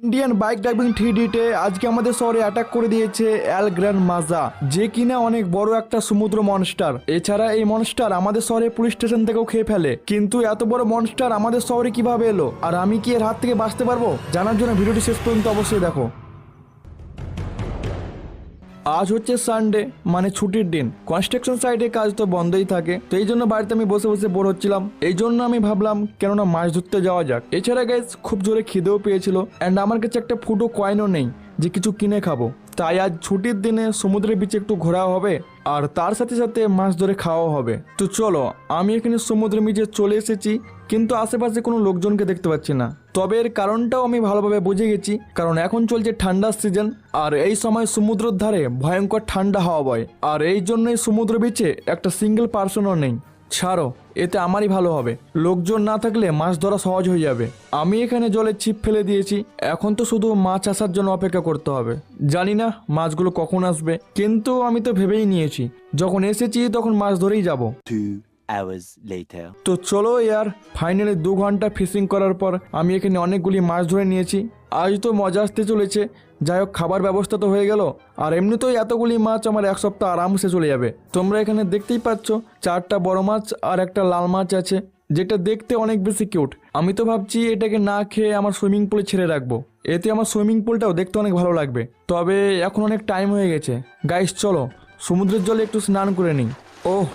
Indian bike driving 3D-তে আজকে আমাদের শহরে অ্যাটাক করে দিয়েছে এল গ্র্যান্ড মাজা, যে কিনা অনেক বড় একটা সমুদ্র মনস্টার। এছাড়া এই মনস্টার আমাদের শহরে পুলিশ স্টেশন থেকেও খেয়ে ফেলে, কিন্তু এত বড় মনস্টার আমাদের শহরে কিভাবে এলো আর আমি কি এর হাত থেকে বাঁচতে পারবো? জানার জন্য ভিডিওটি শেষ পর্যন্ত অবশ্যই দেখো। আজ হচ্ছে সানডে, মানে ছুটির দিন। কনস্ট্রাকশন সাইটে কাজ তো বন্ধই থাকে, তো এই জন্য বাড়িতে আমি বসে বসে বোর হচ্ছিলাম। এই জন্য আমি ভাবলাম কেননা মাছ ধরতে যাওয়া যাক। এছাড়া গাইস খুব জোরে খিদেও পেয়েছিল, অ্যান্ড আমার কাছে একটা ফুটো কয়েনও নেই যে কিছু কিনে খাবো। তাই আজ ছুটির দিনে সমুদ্রের বিচে একটু ঘোরা হবে আর তার সাথে সাথে মাছ ধরে খাওয়াও হবে। তো চলো, আমি এখানে সমুদ্রের বিচে চলে এসেছি, কিন্তু আশেপাশে কোনো লোকজনকে দেখতে পাচ্ছি না। তবে এর কারণটাও আমি ভালোভাবে বুঝে গেছি, কারণ এখন চলছে ঠান্ডার সিজন আর এই সময় সমুদ্রের ধারে ভয়ঙ্কর ঠান্ডা হাওয়া বয়, আর এই জন্যই সমুদ্র বিচে একটা সিঙ্গেল পার্সনও নেই। ছাড়ো, এতে আমারই ভালো হবে। লোকজন না থাকলে মাছ ধরা সহজ হয়ে যাবে। আমি এখানে জলে ছিপ ফেলে দিয়েছি, এখন তো শুধু মাছ আসার জন্য অপেক্ষা করতে হবে। জানি না মাছগুলো কখন আসবে, কিন্তু আমি তো ভেবেই নিয়েছি যখন এসেছি তখন মাছ ধরেই যাব। 2 hours later. তো চলো ইয়ার, ফাইনালি 2 ঘন্টা ফিশিং করার পর আমি এখানে অনেকগুলি মাছ ধরে নিয়েছি। আজ তো মজা আসতে চলেছে। যাই হোক, খাবার ব্যবস্থা তো হয়ে গেল, আর এমনিতেই এতগুলি মাছ আমার এক সপ্তাহ আরামসে চলে যাবে। তোমরা এখানে দেখতেই পাচ্ছ 4টা বড় মাছ আর একটা লাল মাছ আছে, যেটা দেখতে অনেক বেশি কিউট। আমি তো ভাবছি এটাকে না খেয়ে আমার সুইমিং পুলে ছেড়ে রাখবো, এতে আমার সুইমিং পুলটাও দেখতে অনেক ভালো লাগবে। তবে এখন অনেক টাইম হয়ে গেছে গাইস, চলো সমুদ্রের জলে একটু স্নান করে নিই। ওহ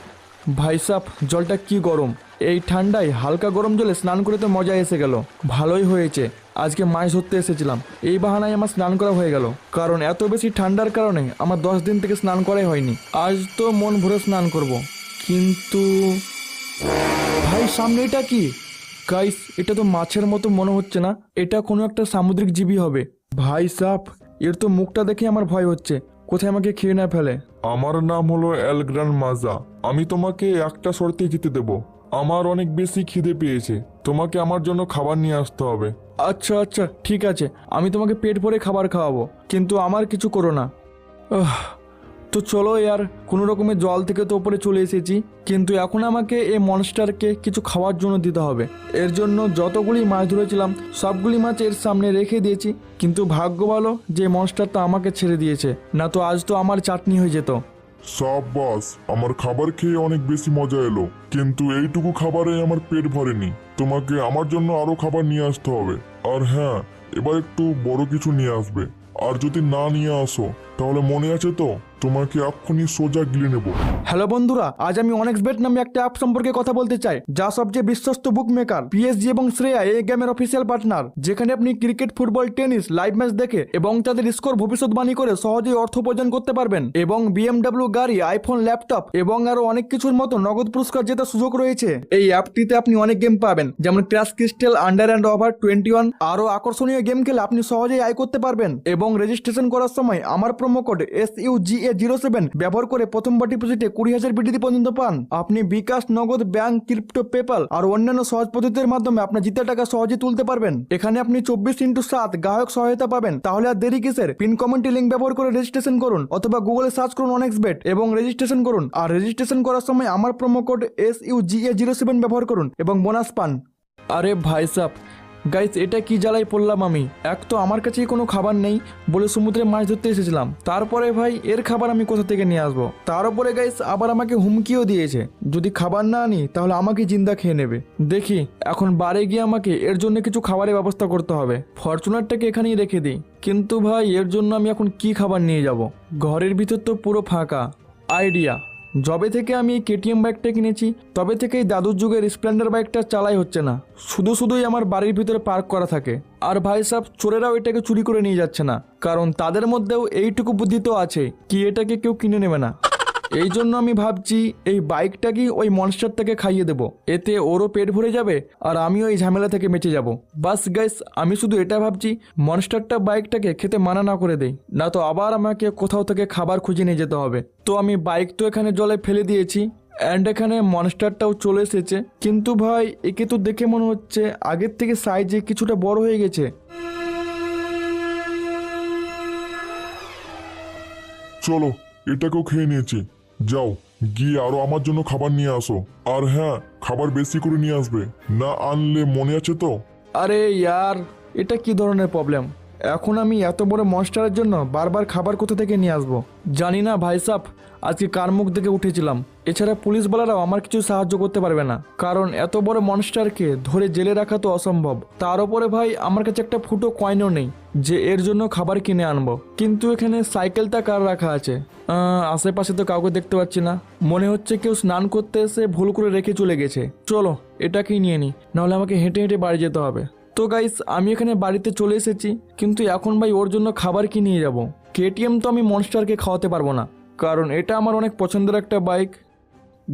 ভাইসাব, জলটা কি গরম! এই ঠান্ডায় হালকা গরম জলে স্নান করে তো মজা এসে গেল। ভালোই হয়েছে আজকে মাছ ধরতে এসেছিলাম, এই বাহানায় আমার স্নান করা হয়ে গেল। কারণ এত বেশি ঠান্ডার কারণে আমার 10 দিন থেকে স্নান করাই হয়নি। আজ তো মন ভরে স্নান করব, কিন্তু ভাই সামনে এটা কি? গাইস, এটা তো মাছের মতো মনে হচ্ছে না, এটা কোনো একটা সামুদ্রিক জীবী হবে। ভাই সাপ, এর তো মুখটা দেখে আমার ভয় হচ্ছে, কোথায় আমাকে খেয়ে না ফেলে। আমার নাম হলো এল গ্র্যান্ড মাজা। আমি তোমাকে একটা শর্তে জিতে দেব। আমার অনেক বেশি খিদে পেয়েছে, তোমাকে আমার জন্য খাবার নিয়ে আসতে হবে। আচ্ছা আচ্ছা ঠিক আছে, আমি তোমাকে পেট ভরে খাবার খাওয়াবো, কিন্তু আমার কিছু করো না। তো চলো ইয়ার, কোনো রকমের জল থেকে তো উপরে চলে এসেছি, কিন্তু এখন আমাকে এই মনস্টারকে কিছু খাওয়ার জন্য দিতে হবে। এর জন্য যতগুলি মাছ ধরেছিলাম সবগুলি মাছ এর সামনে রেখে দিয়েছি, কিন্তু ভাগ্য ভালো যে মনস্টারটা আমাকে ছেড়ে দিয়েছে, না তো আজ তো আমার চাটনি হয়ে যেত। সাব্বাস, আমার খাবার খেয়ে অনেক বেশি মজা এলো, কিন্তু এইটুকু খাবারে আমার পেট ভরেনি। তোমাকে আমার জন্য আরো খাবার নিয়ে আসতে হবে। আর হ্যাঁ, এবার একটু বড় কিছু নিয়ে আসবে। আর যদি না নিয়ে আসো তাহলে মনে আছে তো, তোমাকে এক্ষুনি সোজা গিলে নেব। হ্যালো বন্ধুরা, আজ আমি অনেক্সবেট নামে একটা অ্যাপ সম্পর্কে কথা বলতে চাই, যা সবচেয়ে বিশ্বস্ত বুক মেকার। পিএসজি এবং শ্রেয়া এই গেমের অফিসিয়াল পার্টনার, যেখানে আপনি cricket, football, tennis live match দেখে এবং তাদের স্কোর ভবিষ্যৎবাণী করে সহজেই অর্থ উপার্জন করতে পারবেন। এবং BMW গাড়ি, আইফোন, ল্যাপটপ এবং আরো অনেক কিছুর মতো নগদ পুরস্কার জেতার সুযোগ রয়েছে। এই অ্যাপটিতে আপনি অনেক গেম পাবেন, যেমন crash crystal, under and over 21। আরো আকর্ষণীয় গেম খেলে আপনি সহজেই আয় করতে পারবেন। এবং রেজিস্ট্রেশন করার সময় আমার প্রোমো কোড SUGA07 ব্যবহার করে প্রথমবার ডিপোজিটে 20,000 BTD পর্যন্ত পান। আপনি বিকাশ, নগদ, ব্যাংক, ক্রিপ্টো, পেপাল আর অন্যান্য সহজ পদ্ধতির মাধ্যমে আপনার জিতা টাকা সহজে তুলতে পারবেন। এখানে আপনি 24x7 গ্রাহক সহায়তা পাবেন। তাহলে আর দেরি কিসের? পিন কমেন্টে লিঙ্ক ব্যবহার করে রেজিস্ট্রেশন করুন, অথবা গুগলে সার্চ করুন অনেক্সবেট এবং রেজিস্ট্রেশন করুন। আর রেজিস্ট্রেশন করার সময় আমার প্রোমো কোড SUGA07 ব্যবহার করুন এবং বোনাস পান। আরে ভাই সাব, গাইস এটা কি জ্বালাই পড়লাম আমি। এক তো আমার কাছেই কোনো খাবার নেই বলে সমুদ্রে মাছ ধরতে এসেছিলাম, তারপরে ভাই এর খাবার আমি কোথা থেকে নিয়ে আসবো? তার উপরে গাইস আবার আমাকে হুমকিও দিয়েছে, যদি খাবার না আনি তাহলে আমাকে জিন্দা খেয়ে নেবে। দেখি এখন বারে গিয়ে আমাকে এর জন্য কিছু খাবারের ব্যবস্থা করতে হবে। ফরচুনারটাকে এখানেই রেখে দিই, কিন্তু ভাই এর জন্য আমি এখন কি খাবার নিয়ে যাব? ঘরের ভিতর তো পুরো ফাঁকা। আইডিয়া, যবে থেকে আমি এই KTM বাইকটা কিনেছি তবে থেকেই দাদুর যুগের স্প্লেন্ডার বাইকটা চালাই হচ্ছে না, শুধুই আমার বাড়ির ভিতরে পার্ক করা থাকে। আর ভাই সাহেব, চোরেরাও এটাকে চুরি করে নিয়ে যাচ্ছে না, কারণ তাদের মধ্যেও এইটুকু বুদ্ধি তো আছে কি এটাকে কেউ কিনে নেবে না। এই জন্য আমি ভাবছি এই বাইকটাকেই ওই মনস্টারটাকে খাইয়ে দেবো, এতে ওরও পেট ভরে যাবে আর আমিও এই ঝামেলা থেকে বেঁচে যাব। বাস গাইস, আমি শুধু এটা ভাবছি মনস্টারটা বাইকটাকে খেতে মানা না করে দেই, না তো আবার আমাকে কোথাও থেকে খাবার খুঁজে নিয়ে যেতে হবে। তো আমি বাইক তো এখানে জলে ফেলে দিয়েছি, অ্যান্ড এখানে মনস্টারটাও চলে এসেছে, কিন্তু ভাই একে তো দেখে মনে হচ্ছে আগের থেকে সাইজে কিছুটা বড় হয়ে গেছে। চলো, এটাকেও খেয়ে নিয়েছি। যাও গিয়ে আরো আমার জন্য খাবার নিয়ে আসো। আর হ্যাঁ, খাবার বেশি করে নিয়ে আসবে, না আনলে মনে আছে তো। আরে ইয়ার, এটা কি ধরনের প্রবলেম? এখন আমি এত বড় মনস্টারের জন্য বারবার খাবার কোথা থেকে নিয়ে আসবো জানি না ভাই সাব। আজকে কার মুখ দেখে উঠেছিলাম। এছাড়া পুলিশওয়ালারাও আমার কিছু সাহায্য করতে পারবে না, কারণ এত বড় মনস্টারকে ধরে জেলে রাখা তো অসম্ভব। তার উপরে ভাই আমার কাছে একটা ফুটো কয়েনও নেই যে এর জন্য খাবার কিনে আনবো। কিন্তু এখানে সাইকেলটা কার রাখা আছে? আশেপাশে তো কাউকে দেখতে পাচ্ছি না। মনে হচ্ছে কেউ স্নান করতে এসে ভুল করে রেখে চলে গেছে। চলো এটাকেই নিয়ে নিই, নাহলে আমাকে হেঁটে হেঁটে বাড়ি যেতে হবে। তো গাইস, আমি এখানে বাড়িতে চলে এসেছি, কিন্তু এখন ভাই ওর জন্য খাবার কি নিয়ে যাব? কেটিএম তো আমি মনস্টারকে খাওয়াতে পারবো না, কারণ এটা আমার অনেক পছন্দের একটা বাইক।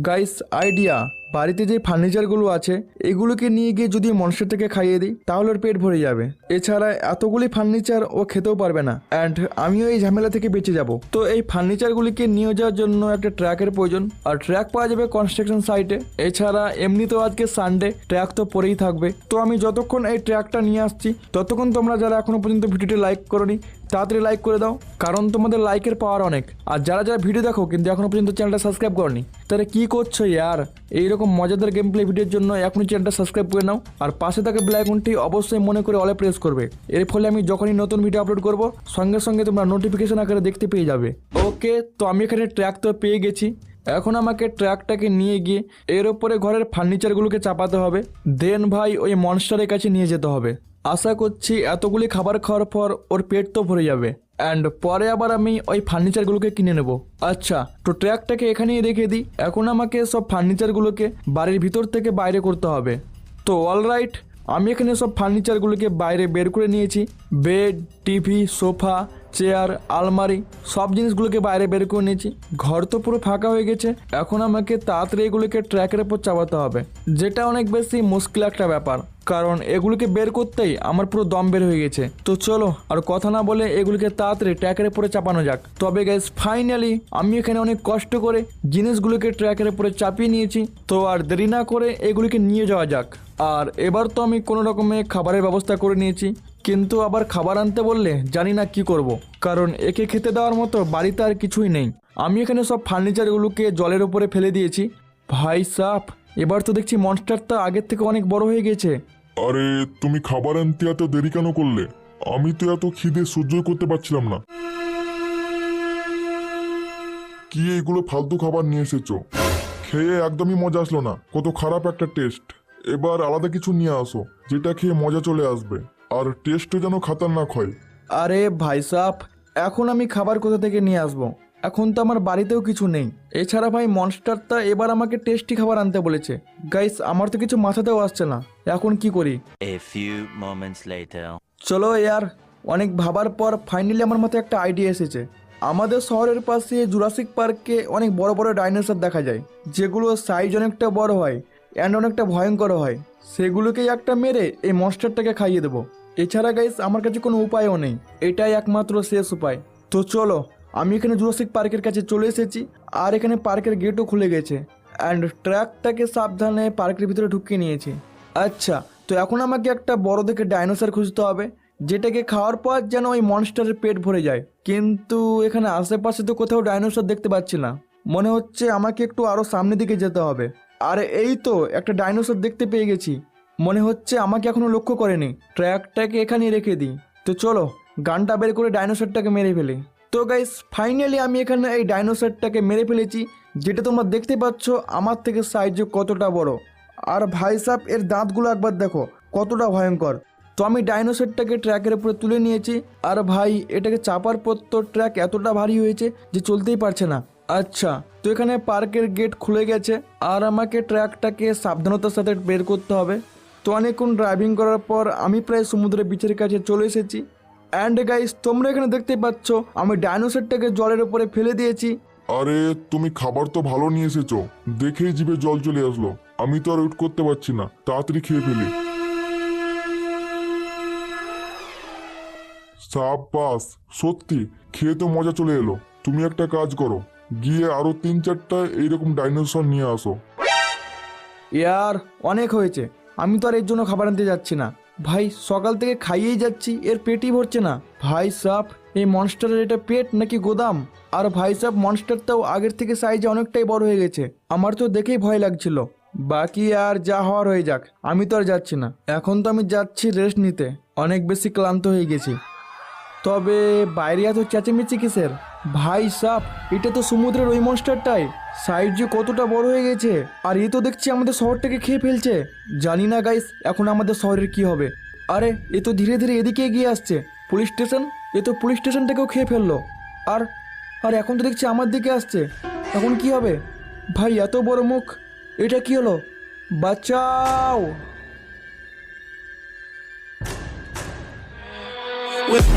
গাইস, আইডিয়া, বাড়িতে যে ফার্নিচারগুলো আছে এগুলোকে নিয়ে গিয়ে যদি মনস্টারটাকে খাইয়ে দিই তাহলে ওর পেট ভরে যাবে। এছাড়া এতগুলি ফার্নিচার ও খেতেও পারবে না, অ্যান্ড আমিও এই ঝামেলা থেকে বেঁচে যাব। তো এই ফার্নিচারগুলিকে নিয়ে যাওয়ার জন্য একটা ট্র্যাকের প্রয়োজন, আর ট্র্যাক পাওয়া যাবে কনস্ট্রাকশন সাইটে। এছাড়া এমনিতেও আজকে সানডে, ট্র্যাক তো পরেই থাকবে। তো আমি যতক্ষণ এই ট্র্যাকটা নিয়ে আসছি ততক্ষণ তোমরা যারা এখনো পর্যন্ত ভিডিওটি লাইক করোনি তাড়াতাড়ি লাইক করে দাও, কারণ তোমাদের লাইকের পাওয়ার অনেক। আর যারা যারা ভিডিও দেখো কিন্তু এখনো পর্যন্ত চ্যানেলটা সাবস্ক্রাইব করনি, তাহলে কি করছো ইয়ার? এইরকম মজাদার গেম প্লে ভিডিওর জন্য এখনই চ্যানেলটা সাবস্ক্রাইব করে নাও, আর পাশে থাকা বেল আইকনটি অবশ্যই মনে করে অলে প্রেস করবে। এর ফলে আমি যখনই নতুন ভিডিও আপলোড করব সঙ্গে সঙ্গে তোমরা নোটিফিকেশন আকারে দেখতে পেয়ে যাবে। ওকে, তো আমি এখানে ট্র্যাক তো পেয়ে গেছি। এখন আমাকে ট্র্যাকটাকে নিয়ে গিয়ে এর ওপরে ঘরের ফার্নিচারগুলোকে চাপাতে হবে, দেন ভাই ওই মনস্টারের কাছে নিয়ে যেতে হবে। আশা করছি এতগুলি খাবার খাওয়ার পর ওর পেট তো ভরে যাবে, অ্যান্ড পরে আবার আমি ওই ফার্নিচারগুলোকে কিনে নেব। আচ্ছা, তো ট্র্যাকটাকে এখানেই রেখে দিই। এখন আমাকে সব ফার্নিচারগুলোকে বাড়ির ভিতর থেকে বাইরে করতে হবে। তো অলরাইট, আমি এখানে সব ফার্নিচারগুলোকে বাইরে বের করে নিয়েছি। বেড, টিভি, সোফা, চেয়ার, আলমারি, সব জিনিসগুলোকে বাইরে বের করে নিয়েছি। ঘর তো পুরো ফাঁকা হয়ে গেছে। এখন আমাকে তাড়াতাড়ি এগুলোকে ট্র্যাকের উপর চাপাতে হবে, যেটা অনেক বেশি মুশকিল একটা ব্যাপার, কারণ এগুলোকে বের করতেই আমার পুরো দম বের হয়ে গেছে। তো চলো আর কথা না বলে এগুলোকে তাড়াতাড়ি ট্র্যাকের উপরে চাপানো যাক। তবে গাইস, ফাইনালি আমি এখানে অনেক কষ্ট করে জিনিসগুলোকে ট্র্যাকের উপরে চাপিয়ে নিয়েছি। তো আর দেরি না করে এগুলিকে নিয়ে যাওয়া যাক। আর এবার তো আমি কোনো রকমে খাবারের ব্যবস্থা করে নিয়েছি, কিন্তু আবার খাবার আনতে বললে জানি না কি করব, কারণ একে খেতে দেওয়ার মতো বাড়িতে আর কিছুই নেই। আমি এখানে সব ফার্নিচারগুলোকে জলের উপরে ফেলে দিয়েছি। ভাই সাপ, এবার তো দেখছি মনস্টারটা আগের থেকে অনেক বড় হয়ে গেছে। আরে তুমি খাবার আনতে এত দেরি কেন করলে? আমি তো এত খিদে সহ্য করতে পারছিলাম না। কি এগুলো ফালতু খাবার নিয়ে এসেছো? খেয়ে একদমই মজা আসলো না, কত খারাপ একটা টেস্ট। এবার আলাদা কিছু নিয়ে আসো যেটা খেয়ে মজা চলে আসবে, আর টেস্টও যেন খাতারনাক হয়। আরে ভাই সাপ, এখন আমি খাবার কোথা থেকে নিয়ে আসবো? এখন তো আমার বাড়িতেও কিছু নেই। এছাড়া ভাই মনস্টারটা এবার আমাকে টেস্টি খাবার আনতে বলেছে। গাইস, আমার তো কিছু মাথাতেও আসছে না, এখন কি করি? A few moments later. চলো ইয়ার, অনেক ভাবার পর ফাইনালি আমার মাথায় একটা আইডিয়া এসেছে। আমাদের শহরের পাশে জুরাসিক পার্কে অনেক বড় বড় ডাইনোসর দেখা যায়, যেগুলো সাইজ অনেকটা বড় হয় অ্যান্ড অনেকটা ভয়ঙ্কর হয়। সেগুলোকেই একটা মেরে এই মনস্টারটাকে খাইয়ে দেবো। এছাড়া গাইস, আমার কাছে কোনো উপায়ও নেই, এটাই একমাত্র শেষ উপায়। তো চলো, আমি এখানে জুরাসিক পার্কের কাছে চলে এসেছি, আর এখানে পার্কের গেটও খুলে গেছে, অ্যান্ড ট্র্যাকটাকে সাবধানে পার্কের ভিতরে ঢুকিয়ে নিয়েছি। আচ্ছা, তো এখন আমাকে একটা বড় দেখে ডাইনোসর খুঁজতে হবে, যেটাকে খাওয়ার পর যেন ওই মনস্টারের পেট ভরে যায়। কিন্তু এখানে আশেপাশে তো কোথাও ডাইনোসর দেখতে পাচ্ছি না। মনে হচ্ছে আমাকে একটু আরও সামনের দিকে যেতে হবে। আর এই তো একটা ডাইনোসর দেখতে পেয়ে গেছি, মনে হচ্ছে আমাকে এখনো লক্ষ্য করেনি। ট্র্যাকটাকে এখানেই রেখে দিই। তো চলো গানটা বের করে ডাইনোসরটাকে মেরে ফেলি। তো গাইস, ফাইনালি আমি এখানে এই ডাইনোসরটাকে মেরে ফেলেছি, যেটা তোমরা দেখতে পাচ্ছ আমার থেকে সাইজে কতটা বড়। আর ভাই সাহেব, এর দাঁতগুলো একবার দেখো কতটা ভয়ঙ্কর। তো আমি ডাইনোসরটাকে ট্র্যাকের উপরে তুলে নিয়েছি, আর ভাই এটাকে চাপার পর তো ট্র্যাক এতটা ভারী হয়েছে যে চলতেই পারছে না। আচ্ছা, তো এখানে পার্কের গেট খুলে গেছে, আর আমাকে ট্র্যাকটাকে সাবধানতার সাথে বের করতে হবে। তো অনেকক্ষণ ড্রাইভিং করার পর আমি প্রায় সমুদ্রের বিচের কাছে চলে এসেছি। অ্যান্ড গাইস, তোমরা এখানে দেখতে পাচ্ছ আমি ডাইনোসরটাকে জলের উপরে ফেলে দিয়েছি। আরে তুমি খাবার তো ভালো নিয়ে এসেছো, দেখেই জিভে জল চলে আসলো। আমি তো আর ওয়েট করতে পারছি না, তাড়াতাড়ি খেয়ে ফেলি। সাবাস, সত্যি খেয়ে তো মজা চলে এলো। তুমি একটা কাজ করো, গিয়ে আরো 3-4টা এইরকম ডাইনোসর নিয়ে আসো। ইয়ার অনেক হয়েছে, আমি তো আর এর জন্য খাবার আনতে যাচ্ছি না। ভাই সকাল থেকে খাইয়েই যাচ্ছি, এর পেটই ভরছে না। ভাই সাপ, এই মনস্টারের এটা পেট নাকি গোদাম? আর ভাই সাপ, মনস্টারটাও আগের থেকে সাইজে অনেকটাই বড় হয়ে গেছে। আমার তো দেখেই ভয় লাগছিল। বাকি আর যা হওয়ার হয়ে যাক, আমি তো আর যাচ্ছি না। এখন তো আমি যাচ্ছি রেস্ট নিতে, অনেক বেশি ক্লান্ত হয়ে গেছি। তবে বাইরে এত চেঁচেমেচি কিসের? ভাই সাপ, এটা তো সমুদ্রের ওই মনস্টারটাই। সাইজ যে কতটা বড় হয়ে গেছে, আর এ তো দেখছি আমাদের শহরটাকে খেয়ে ফেলছে। জানি না গাইস, এখন আমাদের শহরের কি হবে। আরে এ তো ধীরে ধীরে এদিকে এগিয়ে আসছে। পুলিশ স্টেশন, এ তো পুলিশ স্টেশনটাকেও খেয়ে ফেললো। আর আর এখন তো দেখছি আমার দিকে আসছে। এখন কি হবে? ভাই এত বড় মুখ, এটা কি হলো? বাঁচাও! With